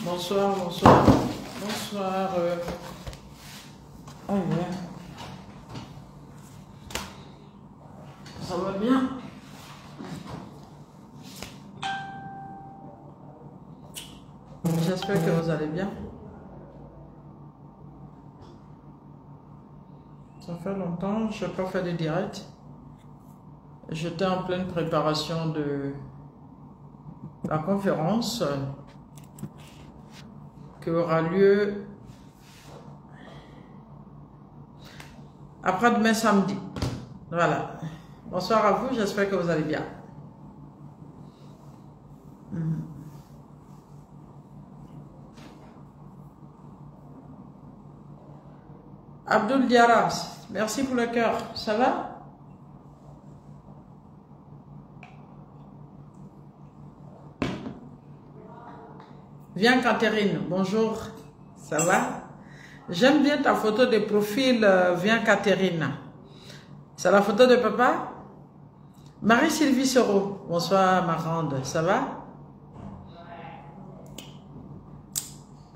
Bonsoir, bonsoir. Bonsoir. Ah ouais. Ça va bien? J'espère que vous allez bien. Ça fait longtemps, je n'ai pas fait de direct. J'étais en pleine préparation de la conférence qui aura lieu après-demain samedi. Voilà. Bonsoir à vous, j'espère que vous allez bien. Abdul Diarra, merci pour le cœur. Ça va? Viens Catherine, bonjour. Ça va? J'aime bien ta photo de profil, viens Catherine. C'est la photo de papa? Marie-Sylvie Soro, bonsoir Marande, ça va?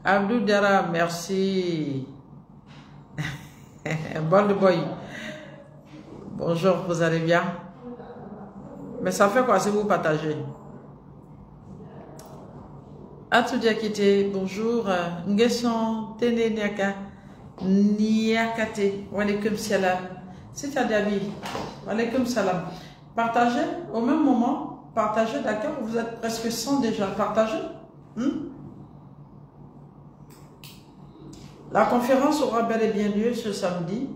Abdul Diarra, merci. Bold boy. Bonjour, vous allez bien? Mais ça fait quoi si vous partagez? Atou Diakité, bonjour. Ngesson, Tene Niaka, Niakate, Walaikum salam. C'est à Dabi, Walaikum salam. Partagez au même moment, partagez, d'accord? Vous êtes presque 100 déjà, partagez. La conférence aura bel et bien lieu ce samedi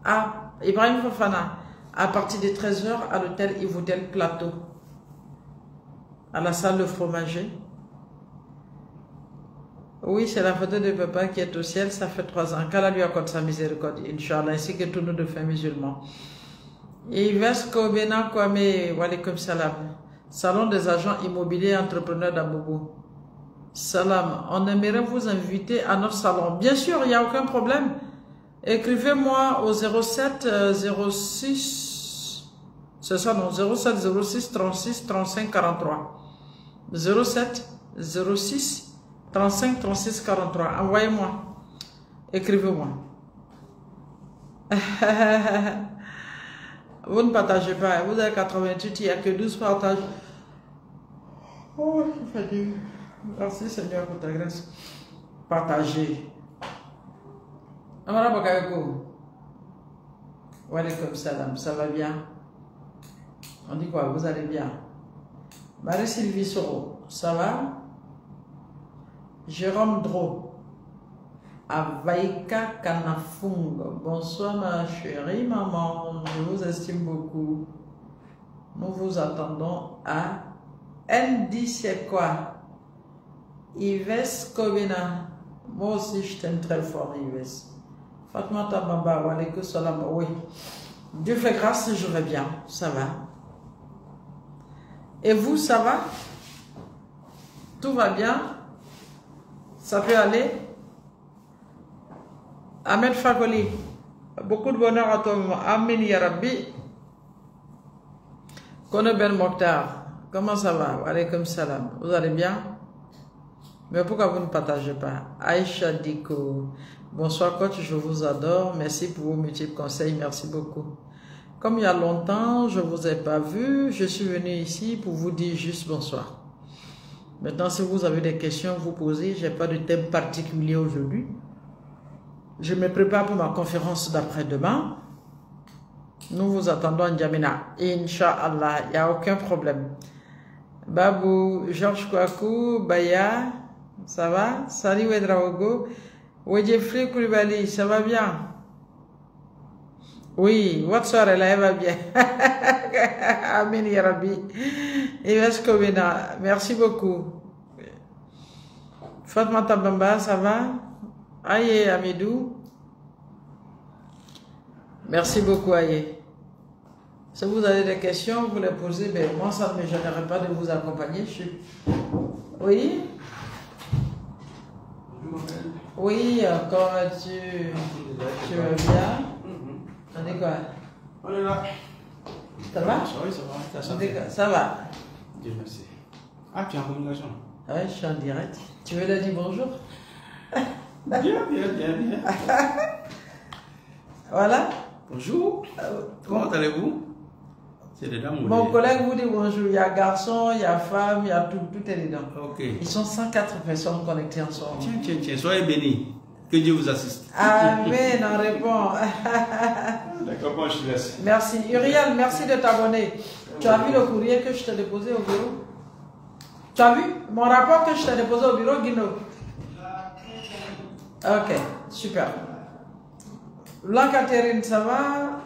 à Ibrahim Fofana à partir de 13 h à l'hôtel Ivoudel Plateau, à la salle de fromager. Oui, c'est la photo de papa qui est au ciel, ça fait 3 ans. Qu'Allah lui accorde sa miséricorde, Inch'Allah, ainsi que tous nos deux frères musulmans. Ivesko Bena Kwame, Walaikum salam. Salon des agents immobiliers et entrepreneurs d'Abobo. Salam, on aimerait vous inviter à notre salon. Bien sûr, il n'y a aucun problème. Écrivez-moi au 07 06, c'est ça non, 07 06 36 35 43. 07 06 35 36 43. Envoyez-moi. Écrivez-moi. Vous ne partagez pas. Vous avez 88, il n'y a que 12 partages. Oh, je suis fatigué. Merci Seigneur pour ta grâce. Partagez. Amara Bakayoko. Walaikum salam. Ça va bien? On dit quoi? Vous allez bien? Marie-Sylvie Soro. Ça va? Jérôme Dro. Avaïka Kanafung. Bonsoir ma chérie maman. Je vous estime beaucoup. Nous vous attendons à N10 c'est quoi? Yves Kobina. Moi aussi je t'aime très fort Yves. Fatma Tababa, walaikum salam. Oui. Dieu fait grâce, je vais bien. Ça va. Et vous, ça va? Tout va bien? Ça peut aller? Ahmed Fagoli. Beaucoup de bonheur à toi. Amin ya Rabbi. Kone Ben Mokhtar. Comment ça va? Walaikum salam. Vous allez bien? Mais pourquoi vous ne partagez pas? Aïcha Diko. Bonsoir coach, je vous adore. Merci pour vos multiples conseils. Merci beaucoup. Comme il y a longtemps, je ne vous ai pas vu. Je suis venu ici pour vous dire juste bonsoir. Maintenant, si vous avez des questions, vous posez. Je n'ai pas de thème particulier aujourd'hui. Je me prépare pour ma conférence d'après-demain. Nous vous attendons en Djamena. Inch'Allah, il n'y a aucun problème. Babou, Georges Kouakou, Baya, ça va? Salut Wedraogo. Wedjefri Koulibaly, ça va bien? Oui, votre soirée là, elle va bien. Amin ya Rabbi. Ives Kobina, merci beaucoup. Fatma Tabamba, ça va? Aïe, Amidou. Merci beaucoup, Aïe. Si vous avez des questions, vous les posez. Mais moi, ça ne me gênerait pas de vous accompagner. Oui? Oui, comment tu vas bien? On dit quoi? On est là. Ça va? Oui, ça va. Ça va. Dieu merci. Ah, tu es en communication? Ouais, je suis en direct. Tu veux leur dire bonjour? Bien. Voilà. Bonjour. Comment allez-vous? C'est dedans. Mon collègue vous dit bonjour. Il y a garçon, il y a femme, il y a tout est dedans. Ok. Ils sont 104 personnes connectées ensemble. Tiens, soyez bénis. Que Dieu vous assiste. Amen, on répond. D'accord, moi je te laisse. Merci. Uriel, merci de t'abonner. Tu as vu le courrier que je t'ai déposé au bureau? Tu as vu mon rapport que je t'ai déposé au bureau, Guino? Ok, super. Blanc-Catherine, ça va?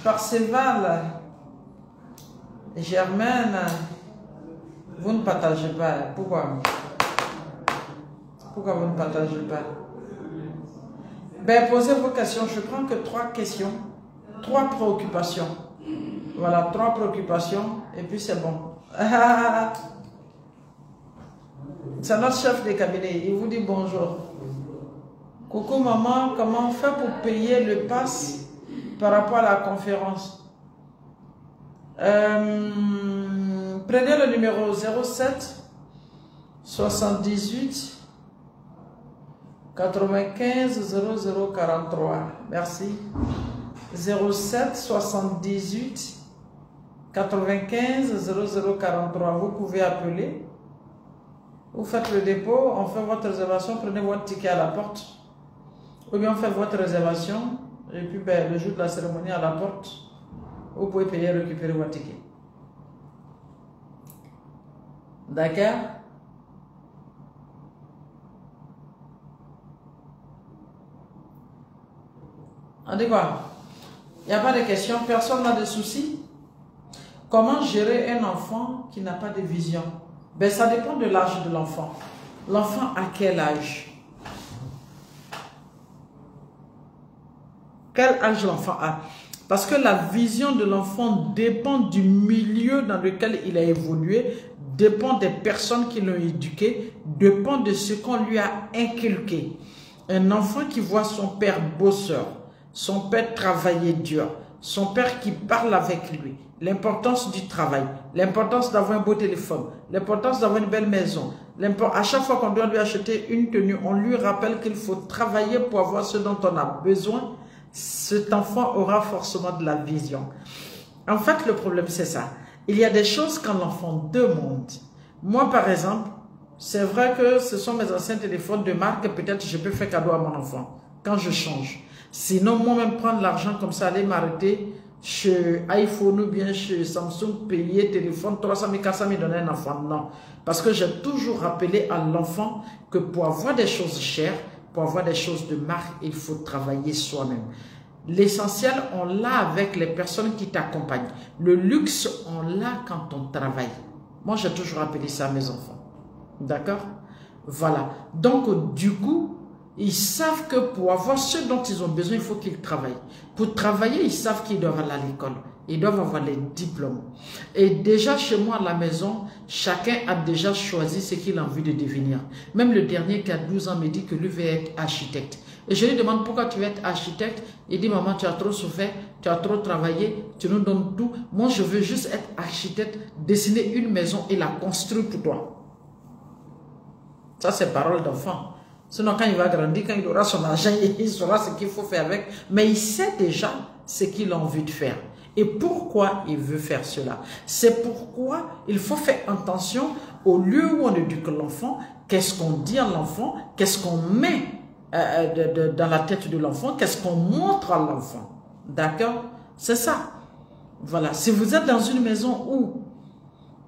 Parceval, Germaine, vous ne partagez pas. Pourquoi? Pourquoi vous ne partagez pas? Ben, posez vos questions. Je prends que 3 questions, 3 préoccupations. Voilà, 3 préoccupations, et puis c'est bon. C'est notre chef de cabinet, il vous dit bonjour. Coucou maman, comment on fait pour payer le pass par rapport à la conférence? Prenez le numéro 07 78 95 0043. Merci. 07 78 95 0043. Vous pouvez appeler. Vous faites le dépôt, on fait votre réservation, prenez votre ticket à la porte. Ou bien on fait votre réservation et puis ben, le jour de la cérémonie à la porte, vous pouvez payer et récupérer votre ticket. D'accord? On dit quoi? Il n'y a pas de questions, personne n'a de soucis. Comment gérer un enfant qui n'a pas de vision? Ben, ça dépend de l'âge de l'enfant. L'enfant à quel âge? Quel âge l'enfant a? Parce que la vision de l'enfant dépend du milieu dans lequel il a évolué, dépend des personnes qui l'ont éduqué, dépend de ce qu'on lui a inculqué. Un enfant qui voit son père bosseur, son père travailler dur, son père qui parle avec lui, l'importance du travail, l'importance d'avoir un beau téléphone, l'importance d'avoir une belle maison. À chaque fois qu'on doit lui acheter une tenue, on lui rappelle qu'il faut travailler pour avoir ce dont on a besoin. Cet enfant aura forcément de la vision. En fait, le problème, c'est ça. Il y a des choses quand l'enfant demande. Moi, par exemple, c'est vrai que ce sont mes anciens téléphones de marque, peut-être je peux faire cadeau à mon enfant quand je change. Sinon, moi-même, prendre l'argent comme ça, aller m'arrêter chez iPhone ou bien chez Samsung, payer téléphone, 300 000, 400 000 donner à un enfant. Non. Parce que j'ai toujours rappelé à l'enfant que pour avoir des choses chères, pour avoir des choses de marque, il faut travailler soi-même. L'essentiel, on l'a avec les personnes qui t'accompagnent. Le luxe, on l'a quand on travaille. Moi, j'ai toujours appelé ça à mes enfants. D'accord? Voilà. Donc, du coup, ils savent que pour avoir ce dont ils ont besoin, il faut qu'ils travaillent. Pour travailler, ils savent qu'ils doivent aller à l'école. Ils doivent avoir les diplômes. Et déjà, chez moi, à la maison, chacun a déjà choisi ce qu'il a envie de devenir. Même le dernier qui a 12 ans me dit que lui veut être architecte. Et je lui demande pourquoi tu veux être architecte. Il dit, maman, tu as trop souffert, tu as trop travaillé, tu nous donnes tout. Moi, je veux juste être architecte, dessiner une maison et la construire pour toi. Ça, c'est parole d'enfant. Sinon, quand il va grandir, quand il aura son argent, il saura ce qu'il faut faire avec. Mais il sait déjà ce qu'il a envie de faire. Et pourquoi il veut faire cela? C'est pourquoi il faut faire attention au lieu où on éduque l'enfant, qu'est-ce qu'on dit à l'enfant, qu'est-ce qu'on met dans la tête de l'enfant, qu'est-ce qu'on montre à l'enfant. D'accord? C'est ça. Voilà. Si vous êtes dans une maison où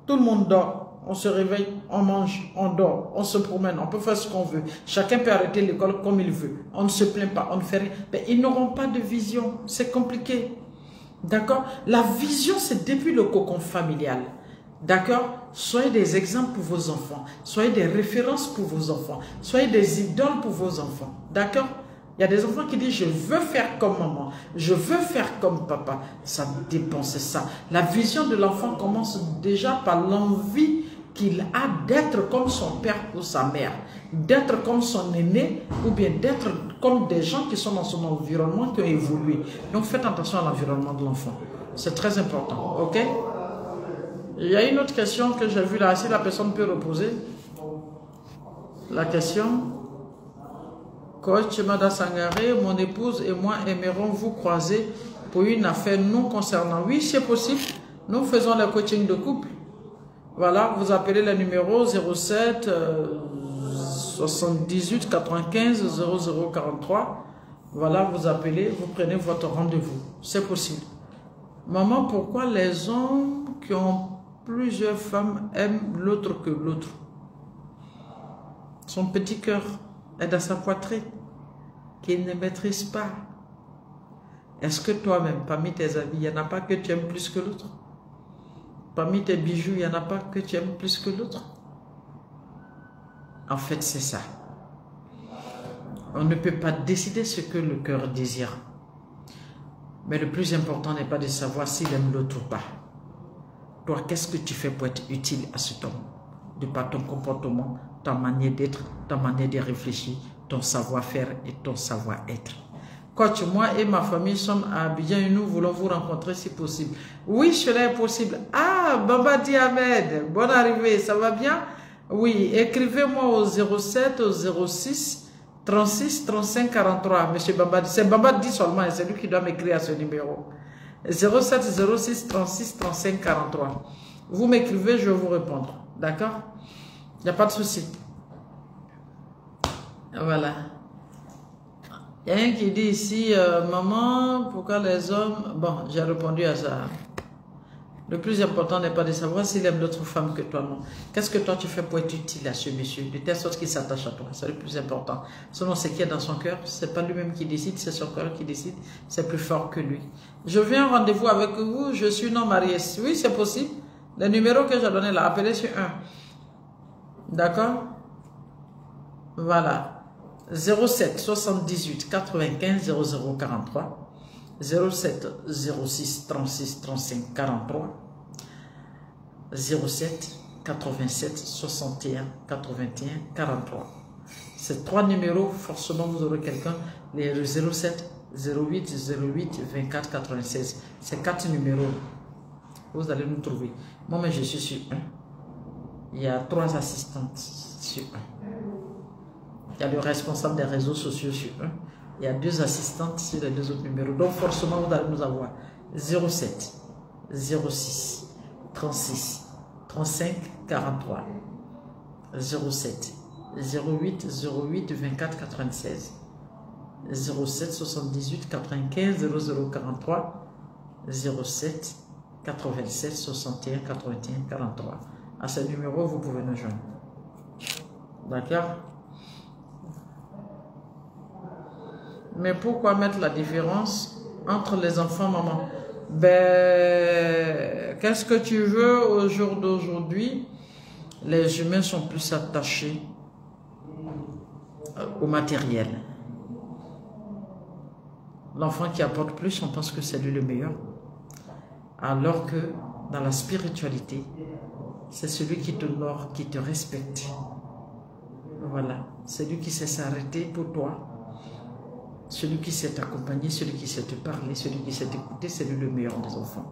tout le monde dort, on se réveille, on mange, on dort, on se promène, on peut faire ce qu'on veut. Chacun peut arrêter l'école comme il veut. On ne se plaint pas, on ne fait rien. Mais ils n'auront pas de vision. C'est compliqué. D'accord? La vision, c'est depuis le cocon familial. D'accord? Soyez des exemples pour vos enfants. Soyez des références pour vos enfants. Soyez des idoles pour vos enfants. D'accord? Il y a des enfants qui disent, je veux faire comme maman. Je veux faire comme papa. Ça dépend, c'est ça. La vision de l'enfant commence déjà par l'envie qu'il a d'être comme son père ou sa mère. D'être comme son aîné ou bien d'être comme des gens qui sont dans son environnement, qui ont évolué. Donc faites attention à l'environnement de l'enfant. C'est très important. Ok? Il y a une autre question que j'ai vue là. Si la personne peut reposer. La question. Coach Mada Sangaré, mon épouse et moi aimerons vous croiser pour une affaire nous concernant. Oui, c'est possible. Nous faisons le coaching de couple. Voilà, vous appelez le numéro 07 78 95 0043. Voilà, vous appelez, vous prenez votre rendez-vous. C'est possible. Maman, pourquoi les hommes qui ont plusieurs femmes aiment l'autre que l'autre? Son petit cœur est dans sa poitrine, qu'il ne maîtrise pas. Est-ce que toi-même, parmi tes amis, il n'y en a pas que tu aimes plus que l'autre? Parmi tes bijoux, il n'y en a pas que tu aimes plus que l'autre? En fait, c'est ça. On ne peut pas décider ce que le cœur désire. Mais le plus important n'est pas de savoir s'il aime l'autre ou pas. Toi, qu'est-ce que tu fais pour être utile à cet homme? De par ton comportement, ta manière d'être, ta manière de réfléchir, ton savoir-faire et ton savoir-être. Coach, moi et ma famille sommes à Abidjan et nous voulons vous rencontrer si possible. Oui, cela est possible. Ah, Baba Diamed, bonne arrivée, ça va bien? Oui, écrivez-moi au 07 au 06 36 35 43. Monsieur Baba, c'est Baba dit seulement, c'est lui qui doit m'écrire à ce numéro. 07 06 36 35 43. Vous m'écrivez, je vais vous répondre. D'accord? Il n'y a pas de souci. Voilà. Il y a un qui dit ici, maman, pourquoi les hommes... Bon, j'ai répondu à ça. Le plus important n'est pas de savoir s'il aime l'autre femme que toi, non. Qu'est-ce que toi tu fais pour être utile à ce monsieur, de telle sorte qu'il s'attache à toi. C'est le plus important. Selon ce qu'il y a dans son cœur, c'est pas lui-même qui décide, c'est son cœur qui décide. C'est plus fort que lui. Je viens en rendez-vous avec vous, je suis non marié. Oui, c'est possible. Le numéro que j'ai donné là, appelez sur 1. D'accord? Voilà. 07 78 95 0043. 07 06 36 35 43 07 87 61 81 43. Ces trois numéros, forcément vous aurez quelqu'un. Les 07 08 08 24 96. Ces quatre numéros, vous allez nous trouver. Moi, mais je suis sur 1. Il y a 3 assistantes sur 1. Il y a le responsable des réseaux sociaux sur 1. Il y a 2 assistantes sur les 2 autres numéros. Donc forcément, vous allez nous avoir 07 06 36 35 43 07 08 08 24 96 07 78 95 0043 07 87 61 81 43. À ce numéro, vous pouvez nous joindre. D'accord? Mais pourquoi mettre la différence entre les enfants, maman? Ben, qu'est-ce que tu veux au jour d'aujourd'hui? Les humains sont plus attachés au matériel. L'enfant qui apporte plus, on pense que c'est lui le meilleur. Alors que dans la spiritualité, c'est celui qui t'honore, qui te respecte. Voilà, celui qui sait s'arrêter pour toi. Celui qui sait t'accompagner, celui qui sait te parler, celui qui sait t'écouter, c'est lui le meilleur des enfants.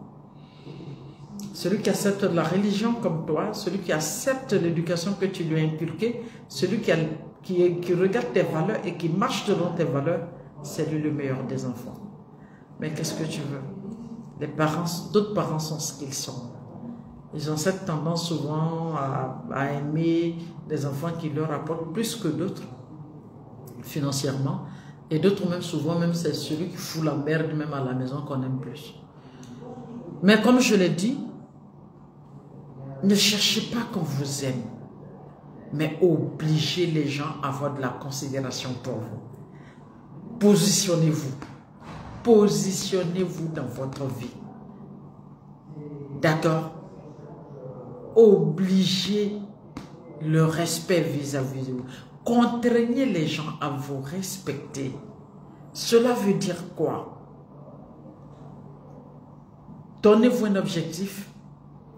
Celui qui accepte la religion comme toi, celui qui accepte l'éducation que tu lui as inculquée, celui qui regarde tes valeurs et qui marche selon tes valeurs, c'est lui le meilleur des enfants. Mais qu'est-ce que tu veux? Les parents, d'autres parents sont ce qu'ils sont. Ils ont cette tendance souvent à aimer des enfants qui leur apportent plus que d'autres, financièrement. Et d'autres même, souvent même, c'est celui qui fout la merde même à la maison qu'on aime plus. Mais comme je l'ai dit, ne cherchez pas qu'on vous aime, mais obligez les gens à avoir de la considération pour vous. Positionnez-vous. Positionnez-vous dans votre vie. D'accord? Obligez le respect vis-à-vis de vous. Contraignez les gens à vous respecter. Cela veut dire quoi? Donnez-vous un objectif,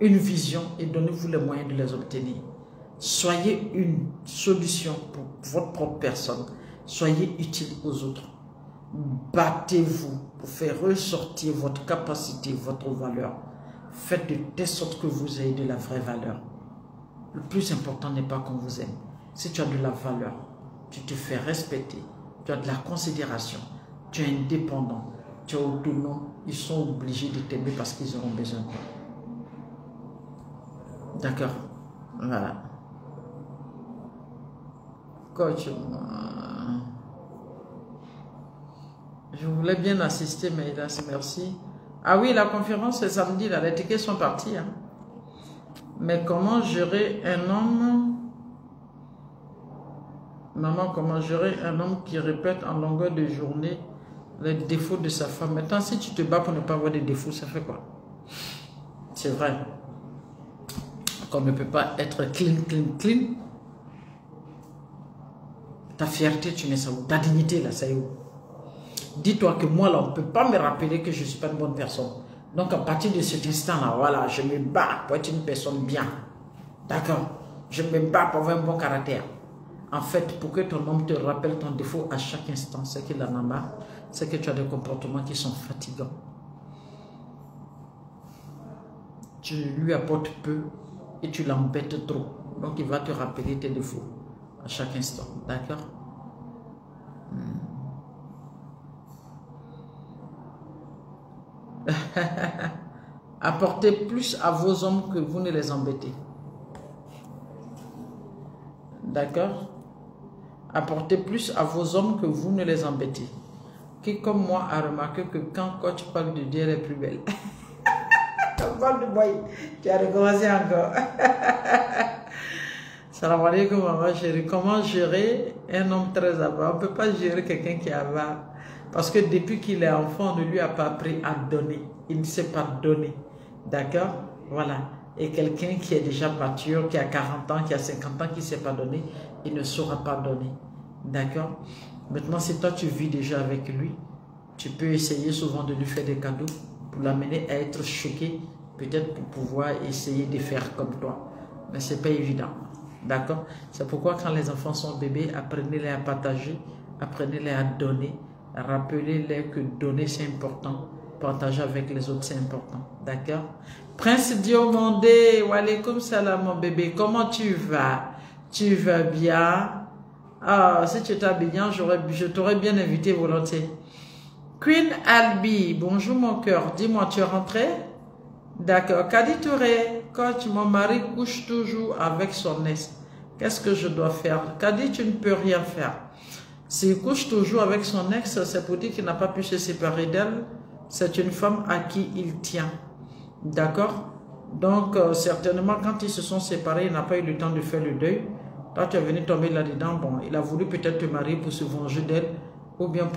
une vision et donnez-vous les moyens de les obtenir. Soyez une solution pour votre propre personne. Soyez utile aux autres. Battez-vous pour faire ressortir votre capacité, votre valeur. Faites de telle sorte que vous ayez de la vraie valeur. Le plus important n'est pas qu'on vous aime, si tu as de la valeur, tu te fais respecter, tu as de la considération, tu es indépendant, tu es autonome, ils sont obligés de t'aimer parce qu'ils auront besoin de toi. D'accord? Voilà. Coach, je voulais bien assister, mais hélas, merci. Ah oui, la conférence c'est samedi, là, les tickets sont partis. Hein. Mais comment gérer un homme? Maman, comment gérer un homme qui répète en longueur de journée les défauts de sa femme? Maintenant, si tu te bats pour ne pas avoir des défauts, ça fait quoi? C'est vrai. Qu'on ne peut pas être clean, clean, clean. Ta fierté, tu mets ça où? Ta dignité, là, ça est où? Dis-toi que moi, là, on ne peut pas me rappeler que je ne suis pas une bonne personne. Donc, à partir de cet instant-là, voilà, je me bats pour être une personne bien. D'accord? Je me bats pour avoir un bon caractère. En fait, pour que ton homme te rappelle ton défaut à chaque instant, c'est qu'il en a marre, c'est que tu as des comportements qui sont fatigants. Tu lui apportes peu et tu l'embêtes trop. Donc, il va te rappeler tes défauts à chaque instant. D'accord? Apportez plus à vos hommes que vous ne les embêtez. D'accord? Apportez plus à vos hommes que vous ne les embêtez. Qui, comme moi, a remarqué que quand coach parle de Dieu, elle est plus belle. On parle de boy. Tu as recommencé encore. Salam alaikum, maman chérie. Comment gérer un homme très avare? On ne peut pas gérer quelqu'un qui est avare. Parce que depuis qu'il est enfant, on ne lui a pas appris à donner. Il ne sait pas donner. D'accord? Voilà. Et quelqu'un qui est déjà mature, qui a 40 ans, qui a 50 ans, qui ne sait pas donner, il ne saura pas donner. D'accord? Maintenant, si toi tu vis déjà avec lui, tu peux essayer souvent de lui faire des cadeaux pour l'amener à être choqué, peut-être pour pouvoir essayer de faire comme toi. Mais ce n'est pas évident. D'accord? C'est pourquoi quand les enfants sont bébés, apprenez-les à partager, apprenez-les à donner, rappelez-les que donner c'est important, partager avec les autres c'est important. D'accord? Prince Diomandé, wa alaikum salam mon bébé, comment tu vas? Tu vas bien? Ah, si tu étais bien, je t'aurais bien invité volontiers. Queen Albi, bonjour mon cœur, dis-moi, tu es rentré? D'accord. Kadi Touré, coach, mon mari couche toujours avec son ex. Qu'est-ce que je dois faire? Kadi, tu ne peux rien faire. S'il couche toujours avec son ex, c'est pour dire qu'il n'a pas pu se séparer d'elle. C'est une femme à qui il tient. D'accord? Donc, certainement, quand ils se sont séparés, il n'a pas eu le temps de faire le deuil. Toi, tu es venu tomber là-dedans. Bon, il a voulu peut-être te marier pour se venger d'elle ou bien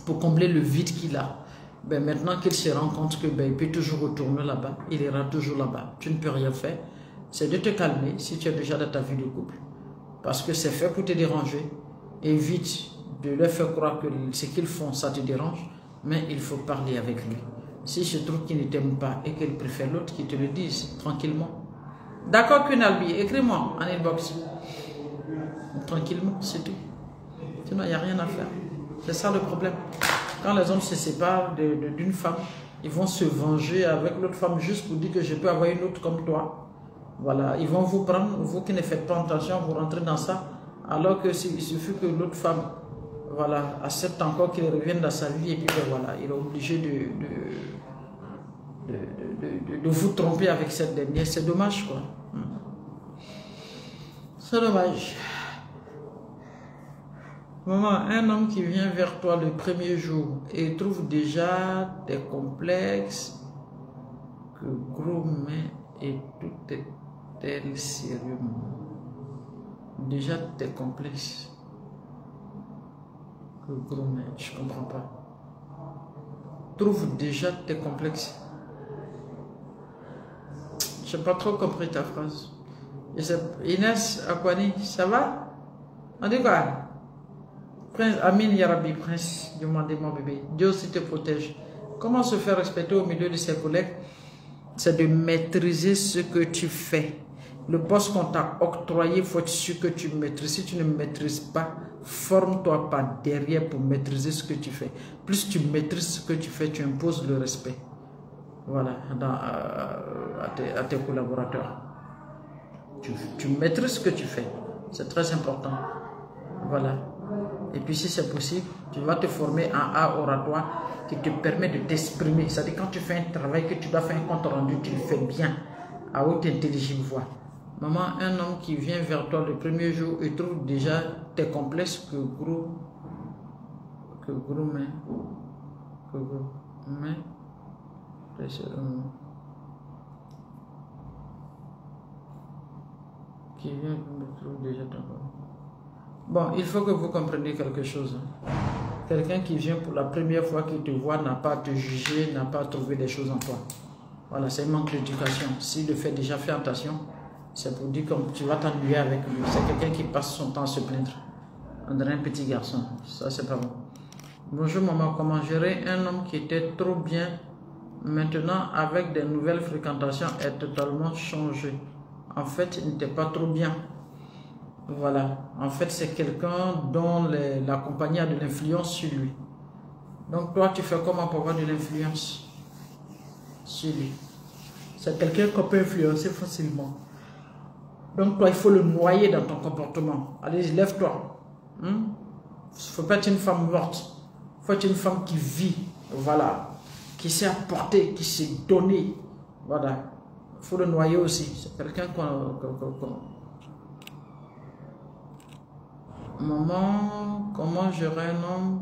pour combler le vide qu'il a. Ben, maintenant qu'il se rend compte que ben, il peut toujours retourner là-bas, il ira toujours là-bas. Tu ne peux rien faire. C'est de te calmer si tu es déjà dans ta vie de couple. Parce que c'est fait pour te déranger. Évite de leur faire croire que ce qu'ils font, ça te dérange. Mais il faut parler avec lui. Si je trouve qu'il ne t'aime pas et qu'il préfère l'autre, qu'il te le dise tranquillement. D'accord, Kunalbi, écris-moi en inbox. Tranquillement, c'est tout. Sinon, il n'y a rien à faire. C'est ça le problème. Quand les hommes se séparent d'une femme, ils vont se venger avec l'autre femme juste pour dire que je peux avoir une autre comme toi. Voilà, ils vont vous prendre, vous qui ne faites pas attention, vous rentrez dans ça, alors qu'il suffit que l'autre femme, voilà, accepte encore qu'il revienne dans sa vie et puis ben, voilà, il est obligé de vous tromper avec cette dernière. C'est dommage, quoi. C'est dommage. Maman, un homme qui vient vers toi le premier jour et trouve déjà des complexes, que gros main et tout est tel sérieux. Déjà tes complexes, que gros main, je comprends pas. Trouve déjà tes complexes. Je n'ai pas trop compris ta phrase. Inès Akwani, ça va? On dit quoi? Prince Amin Yarabi, Prince, demandez mon bébé. Dieu aussi te protège. Comment se faire respecter au milieu de ses collègues? C'est de maîtriser ce que tu fais. Le poste qu'on t'a octroyé, il faut être sûr que tu maîtrises. Si tu ne maîtrises pas, forme-toi pas derrière pour maîtriser ce que tu fais. Plus tu maîtrises ce que tu fais, tu imposes le respect. Voilà, à tes collaborateurs. Tu maîtrises ce que tu fais. C'est très important. Voilà. Et puis si c'est possible, tu vas te former en art oratoire qui te permet de t'exprimer. C'est-à-dire quand tu fais un travail que tu dois faire un compte rendu, tu le fais bien, à haute intelligible voix. Maman, un homme qui vient vers toi le premier jour et trouve déjà tes complexes que gros mais qui vient me trouve déjà ton. Bon, il faut que vous compreniez quelque chose. Quelqu'un qui vient pour la première fois, qui te voit, n'a pas à te juger, n'a pas à trouver des choses en toi. Voilà, c'est un manque d'éducation. S'il le fait déjà, fais attention. C'est pour dire que tu vas t'ennuyer avec lui. C'est quelqu'un qui passe son temps à se plaindre. On dirait un petit garçon. Ça, c'est pas bon. Bonjour maman, comment gérer un homme qui était trop bien, maintenant avec des nouvelles fréquentations, est totalement changé. En fait, il n'était pas trop bien. Voilà. En fait, c'est quelqu'un dont la compagnie a de l'influence sur lui. Donc, toi, tu fais comment pour avoir de l'influence sur lui? C'est quelqu'un qu'on peut influencer facilement. Donc, toi, il faut le noyer dans ton comportement. Allez, lève-toi. Il ne faut pas être une femme morte. Il faut être une femme qui vit. Voilà. Qui s'est apportée, qui s'est donnée. Voilà. Il faut le noyer aussi. C'est quelqu'un Maman, comment gérer un homme?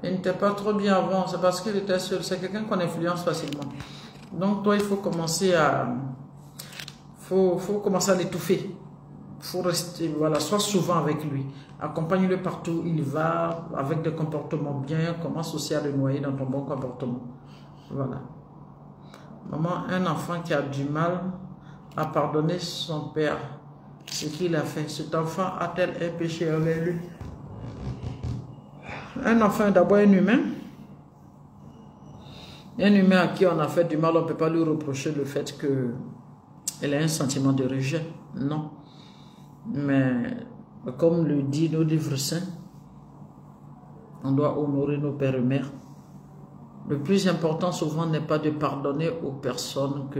Il n'était pas trop bien avant, c'est parce qu'il était seul. C'est quelqu'un qu'on influence facilement. Donc toi, il faut commencer à commencer à l'étouffer. Il faut rester, voilà, sois souvent avec lui. Accompagne-le partout, il va avec des comportements bien. Commence aussi à le noyer dans ton bon comportement. Voilà. Maman, un enfant qui a du mal à pardonner son père, ce qu'il a fait, cet enfant a-t-elle un péché envers lui? Un enfant est d'abord un humain. Un humain à qui on a fait du mal, on ne peut pas lui reprocher le fait qu'elle ait un sentiment de rejet. Non. Mais comme le dit nos livres saints, on doit honorer nos pères et mères. Le plus important souvent n'est pas de pardonner aux personnes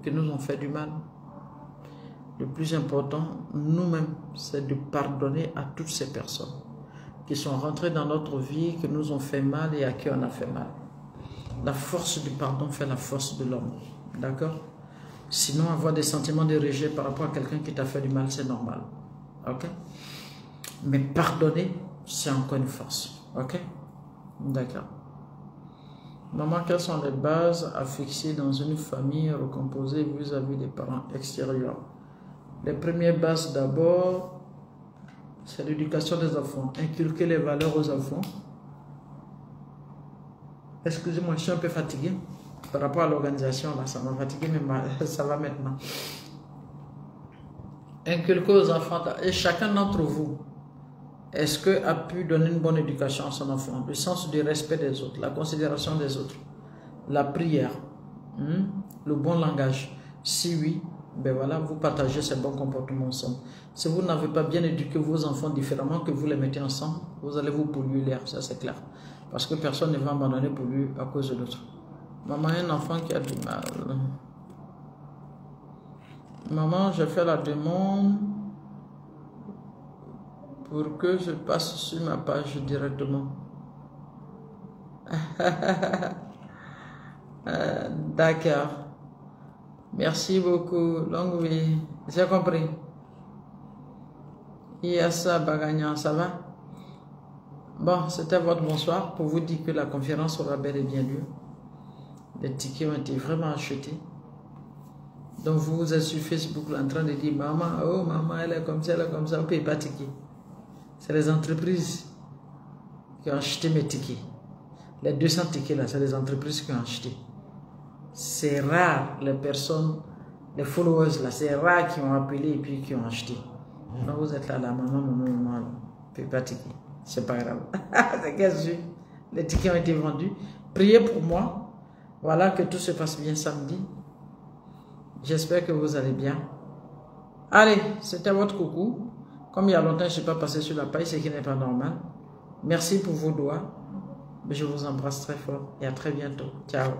qui nous ont fait du mal. Le plus important, nous-mêmes, c'est de pardonner à toutes ces personnes qui sont rentrées dans notre vie, qui nous ont fait mal et à qui on a fait mal. La force du pardon fait la force de l'homme. D'accord? Sinon, avoir des sentiments de rejet par rapport à quelqu'un qui t'a fait du mal, c'est normal. Ok? Mais pardonner, c'est encore une force. Ok? D'accord. Maman, quelles sont les bases à fixer dans une famille recomposée vis-à-vis des parents extérieurs? Les premières bases d'abord, c'est l'éducation des enfants. Inculquer les valeurs aux enfants. Excusez-moi, je suis un peu fatigué. Par rapport à l'organisation, là, ça m'a fatigué, mais ça va maintenant. Inculquer aux enfants, et chacun d'entre vous, est-ce que a pu donner une bonne éducation à son enfant? Le sens du respect des autres, la considération des autres, la prière, le bon langage. Si oui, ben voilà, vous partagez ces bons comportements ensemble. Si vous n'avez pas bien éduqué vos enfants différemment, que vous les mettez ensemble, vous allez vous polluer l'air, ça c'est clair. Parce que personne ne va abandonner pour lui à cause de l'autre. Maman, un enfant qui a du mal. Maman, je fais la demande pour que je passe sur ma page directement. D'accord. Merci beaucoup. Longue vie. J'ai compris. Yassa Bagagnan, ça va? Bon, c'était votre bonsoir pour vous dire que la conférence aura bel et bien lieu. Les tickets ont été vraiment achetés. Donc vous êtes sur Facebook en train de dire maman, oh maman, elle est comme ça, vous ne payez pas de tickets. C'est les entreprises qui ont acheté mes tickets. Les 200 tickets là, c'est les entreprises qui ont acheté. C'est rare les personnes, les followers là, c'est rare qui ont appelé et puis qui ont acheté. Donc vous êtes là, maman, ne payez pas de tickets. C'est pas grave. C'est qu'est-ce que les tickets ont été vendus. Priez pour moi. Voilà, que tout se passe bien samedi. J'espère que vous allez bien. Allez, c'était votre coucou. Comme il y a longtemps, je ne suis pas passé sur la page, ce qui n'est pas normal. Merci pour vos doigts. Je vous embrasse très fort et à très bientôt. Ciao.